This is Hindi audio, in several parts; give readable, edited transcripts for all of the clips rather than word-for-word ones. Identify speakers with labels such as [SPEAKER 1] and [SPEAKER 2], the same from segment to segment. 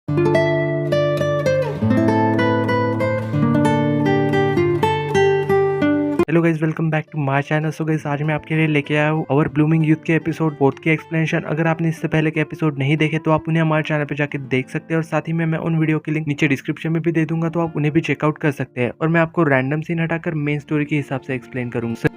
[SPEAKER 1] Hello guys, welcome back to my channel. So guys, आज मैं आपके लिए लेके आया हूँ अवर ब्लूमिंग यूथ के एपिसोड 4 की एक्सप्लेनेशन। अगर आपने इससे पहले के एपिसोड नहीं देखे तो आप उन्हें हमारे चैनल पे जाके देख सकते हैं, और साथ ही में मैं उन वीडियो की लिंक नीचे डिस्क्रिप्शन में भी दे दूंगा, तो आप उन्हें भी चेकआउट कर सकते हैं। और मैं आपको रैंडम सीन हटाकर मेन स्टोरी के हिसाब से एक्सप्लेन करूंगा।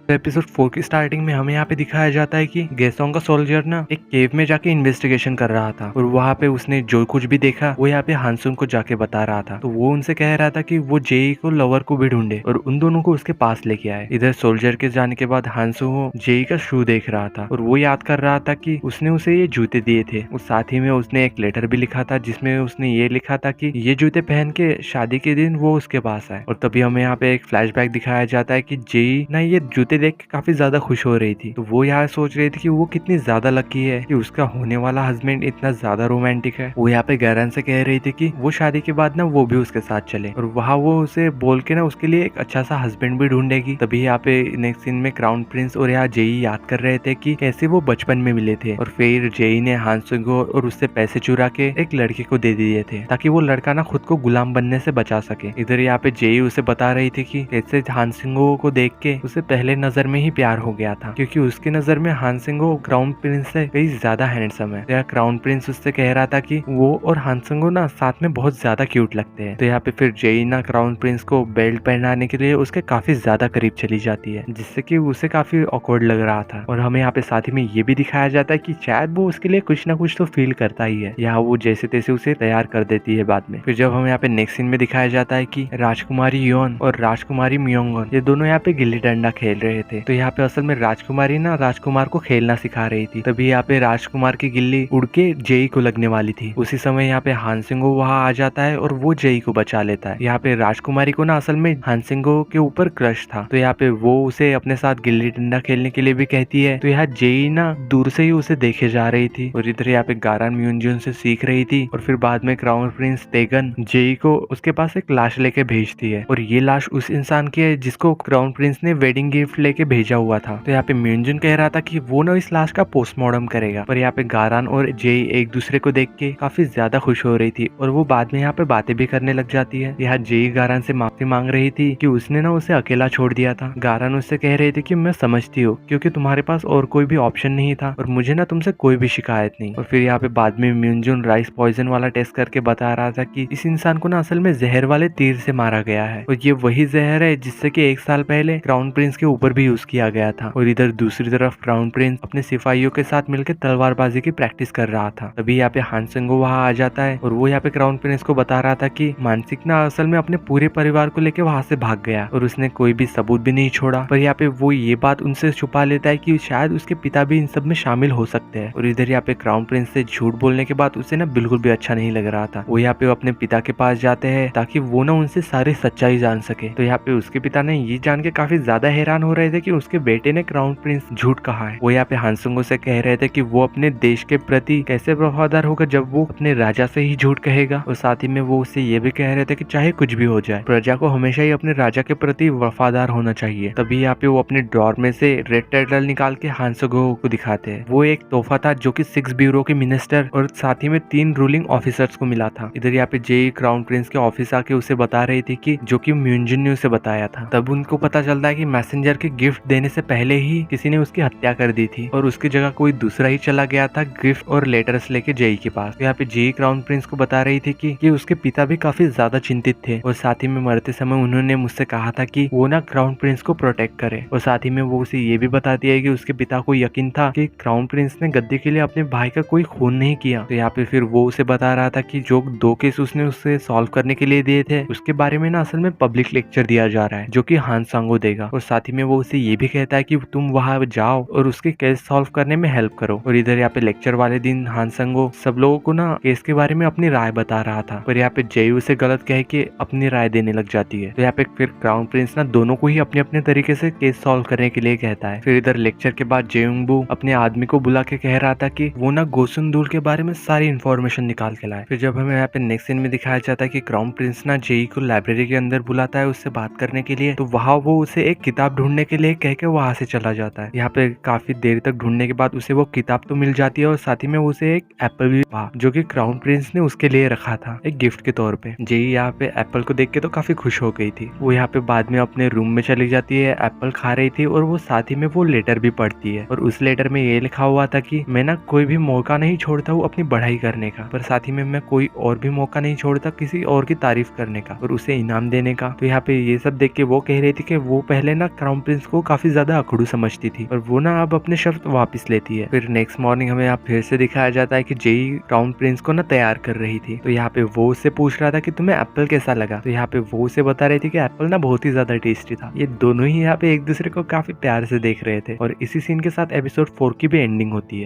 [SPEAKER 1] एपिसोड 4 की स्टार्टिंग में हमें यहाँ पे दिखाया जाता है कि गेसोंग का सोल्जर ना एक केव में जाके इन्वेस्टिगेशन कर रहा था, और वहाँ पे उसने जो कुछ भी देखा वो यहाँ पे हानसुन को जाके बता रहा था। तो वो उनसे कह रहा था कि वो जेई को लवर को भी ढूंढे और उन दोनों को उसके पास लेके आए। इधर सोल्जर के जाने के बाद हानसुन जेई का शू देख रहा था, और वो याद कर रहा था कि उसने उसे ये जूते दिए थे। और साथ ही में उसने एक लेटर भी लिखा था जिसमें उसने ये लिखा था कि ये जूते पहन के शादी के दिन वो उसके पास आए। और तभी हमें यहाँ पे एक फ्लैशबैक दिखाया जाता है कि जेई ना ये जूते देख के काफी ज्यादा खुश हो रही थी। तो वो यहाँ सोच रही थी कि वो कितनी ज्यादा लकी है कि उसका होने वाला हस्बैंड इतना ज्यादा रोमांटिक है। वो यहाँ पे गैरन से कह रही थी कि वो शादी के बाद ना वो भी उसके साथ चले, और वहाँ वो उसे बोल के ना उसके लिए एक अच्छा सा हस्बैंड भी ढूंढेगी। तभी यहाँ पे नेक्स्ट सीन में क्राउन प्रिंस और यहाँ जेई याद कर रहे थे कि कैसे वो बचपन में मिले थे, और फिर जेई ने हानसुन को और उससे पैसे चुरा के एक लड़के को दे दिए थे ताकि वो लड़का ना खुद को गुलाम बनने से बचा सके। इधर यहाँ पे जेई उसे बता रही थी कि कैसे हानसिंगो को देख के उसे पहले नजर में ही प्यार हो गया था, क्योंकि उसकी नजर में हानसिंगो क्राउन प्रिंस से कई ज्यादा हैंडसम है। क्राउन प्रिंस उससे कह रहा था कि वो और हानसिंगो ना साथ में बहुत ज्यादा क्यूट लगते हैं। तो यहाँ पे फिर जेई ना क्राउन प्रिंस को बेल्ट पहनाने के लिए उसके काफी ज्यादा करीब चली जाती है, जिससे कि उसे काफी ऑकवर्ड लग रहा था। और हमें यहाँ पे साथ ही में ये भी दिखाया जाता है कि शायद वो उसके लिए कुछ ना कुछ तो फील करता ही है। यहाँ वो जैसे तैसे उसे तैयार कर देती है बाद में। फिर जब हमें यहाँ पे नेक्स्ट सीन में दिखाया जाता है कि राजकुमारी योन और राजकुमारी म्योंगन ये दोनों यहाँ पे गिल्ली डंडा खेल रहे थे। तो यहाँ पे असल में राजकुमारी ना राजकुमार को खेलना सिखा रही थी। तभी यहाँ पे राजकुमार की गिल्ली उड़ के जेई को लगने वाली थी। उसी समय यहाँ पे हानसिंगो वहाँ आ जाता है और वो जेई को बचा लेता है। यहाँ पे राजकुमारी को ना असल में हानसिंगो के ऊपर क्रश था, तो यहाँ पे वो उसे अपने साथ गिल्ली डंडा खेलने के लिए भी कहती है। तो यहाँ जेई ना दूर से ही उसे देखे जा रही थी, और इधर यहाँ पे गारान म्यूनजुन से सीख रही थी। और फिर बाद में क्राउन प्रिंस तेगन जेई को उसके पास एक लाश लेके भेजती है, और ये लाश उस इंसान की है जिसको क्राउन प्रिंस ने वेडिंग गिफ्ट लेके भेजा हुआ था। तो यहाँ पे म्यूनजुन कह रहा था कि वो ना इस लाश का पोस्टमार्टम करेगा। पर यहाँ पे गारान और जेई एक दूसरे को देख के काफी ज्यादा खुश हो रही थी, और वो बाद में यहाँ पे बातें भी करने लग जाती है। यहाँ जेई गारान से माफी मांग रही थी कि उसने ना उसे अकेला छोड़ दिया था। गारान उससे कह रही थी कि मैं समझती हूँ, क्योंकि तुम्हारे पास और कोई भी ऑप्शन नहीं था, और मुझे ना तुमसे कोई भी शिकायत नहीं। और फिर यहाँ पे बाद में म्यूनजुन राइस पॉइजन वाला टेस्ट करके बता रहा था कि इस इंसान को ना असल में जहर वाले तीर से मारा गया है, और ये वही जहर है जिससे कि 1 साल पहले क्राउन प्रिंस के ऊपर भी यूज किया गया था। और इधर दूसरी तरफ क्राउन प्रिंस अपने सिपाहियों के साथ मिलकर तलवारबाजी की प्रैक्टिस कर रहा था। तभी यहाँ पे हानसिंगो वहाँ आ जाता है, और वो यहाँ पे क्राउन प्रिंस को बता रहा था कि मानसिक ना असल में अपने पूरे परिवार को लेकर वहाँ से भाग गया, और उसने कोई भी सबूत भी नहीं छोड़ा। पर यहाँ पे वो ये बात उनसे छुपा लेता है कि शायद उसके पिता भी इन सब में शामिल हो सकते हैं। और इधर यहाँ पे क्राउन प्रिंस से झूठ बोलने के बाद उसे ना बिल्कुल भी अच्छा नहीं लग रहा था। वो यहाँ पे अपने पिता के पास जाते हैं ताकि वो ना उनसे सारी सच्चाई जान सके। तो यहाँ पे उसके पिता ने ये जान के काफी ज्यादा हैरान हो रहे थे कि उसके बेटे ने क्राउन प्रिंस झूठ कहा है। वो यहाँ पे हानसुंगो से कह रहे थे कि वो अपने देश के प्रति कैसे वफादार होगा जब वो अपने राजा से ही झूठ कहेगा। और साथ ही में वो उससे ये भी कह रहे थे कि चाहे कुछ भी हो जाए, प्रजा को हमेशा ही अपने राजा के प्रति वफादार होना चाहिए। तभी यहाँ पे वो अपने ड्रॉर में से रेड टर्टल निकाल के हानसुंगो को दिखाते हैं। वो एक तोहफा था जो कि 6 ब्यूरो के मिनिस्टर और साथ ही में 3 रूलिंग ऑफिसर्स को मिला था। इधर यहाँ पे जेई क्राउन प्रिंस के ऑफिस आके उसे बता रही थी कि जो कि म्यूनजुन ने उसे बताया था। तब उनको पता चलता है कि मैसेंजर के गिफ्ट देने से पहले ही किसी ने उसकी हत्या कर दी थी, और उसकी जगह कोई दूसरा ही चला गया था गिफ्ट और लेटर्स लेके जेई के पास। यहाँ पे जेई क्राउन प्रिंस को बता रही थी कि उसके पिता भी काफी ज्यादा चिंतित थे, और साथ ही में मरते समय उन्होंने मुझसे कहा था कि वो ना क्राउन प्रिंस को प्रोटेक्ट करे। और साथ ही में वो उसे ये भी बताती है कि उसके पिता को यकीन था कि क्राउन प्रिंस ने गद्दी के लिए अपने भाई का कोई खून नहीं किया। तो यहाँ पे फिर वो उसे बता रहा था कि जो 2 केस उसने उससे सॉल्व करने के लिए दिए थे उसके बारे में ना असल में पब्लिक लेक्चर दिया जा रहा है जो कि हानसांगो देगा। और साथ ही में वो उसे ये भी कहता है कि तुम वहां जाओ और उसके केस सॉल्व करने में हेल्प करो। और इधर यहाँ पे लेक्चर वाले दिन हानसांगो सब लोगों को ना केस के बारे में अपनी राय बता रहा था, पर यहाँ पे जेई उसे गलत कह के अपनी राय देने लग जाती है। तो यहाँ पे फिर क्राउन प्रिंस ना दोनों को ही अपने अपने तरीके से केस सॉल्व करने के लिए कहता है। फिर इधर लेक्चर के बाद जेयुंगबू अपने आदमी को बुला के कह रहा था कि वो ना गोसुनदूल के बारे में सारी इन्फॉर्मेशन निकाल के लाए। फिर जब हमें यहाँ पे नेक्स्ट सीन में दिखाया जाता है कि क्राउन प्रिंस ना जेई को लाइब्रेरी के अंदर बुलाता है उससे बात करने के लिए, तो वहाँ वो उसे एक किताब ढूंढने पढ़ने के लिए कह के वहाँ से चला जाता है। यहाँ पे काफी देर तक ढूंढने के बाद उसे वो किताब तो मिल जाती है और साथ ही में उसे एक एप्पल भी था जो कि क्राउन प्रिंस ने उसके लिए रखा था एक गिफ्ट के तौर पे। जेई यहाँ पे एप्पल को देख के तो काफी खुश हो गई थी। वो यहाँ पे बाद में अपने रूम में चली जाती है, एप्पल खा रही थी और वो साथ ही में वो लेटर भी पढ़ती है और उस लेटर में ये लिखा हुआ था कि मैं ना कोई भी मौका नहीं छोड़ता हूँ अपनी पढ़ाई करने का, पर साथ ही में मैं कोई और भी मौका नहीं छोड़ता किसी और की तारीफ करने का और उसे इनाम देने का। तो यहाँ पे ये सब देख के वो कह रही थी कि वो पहले ना क्राउन प्रिंस को काफी ज्यादा अकड़ू समझती थी और वो ना अब अपने शब्द वापस लेती है। फिर नेक्स्ट मॉर्निंग हमें यहाँ फिर से दिखाया जाता है कि जेई क्राउन प्रिंस को ना तैयार कर रही थी। तो यहाँ पे वो उससे पूछ रहा था कि तुम्हें एप्पल कैसा लगा। तो यहाँ पे वो उसे बता रही थी कि एप्पल ना बहुत ही ज्यादा टेस्टी था। ये दोनों ही यहाँ पे एक दूसरे को काफी प्यार से देख रहे थे और इसी सीन के साथ एपिसोड 4 की भी एंडिंग होती है।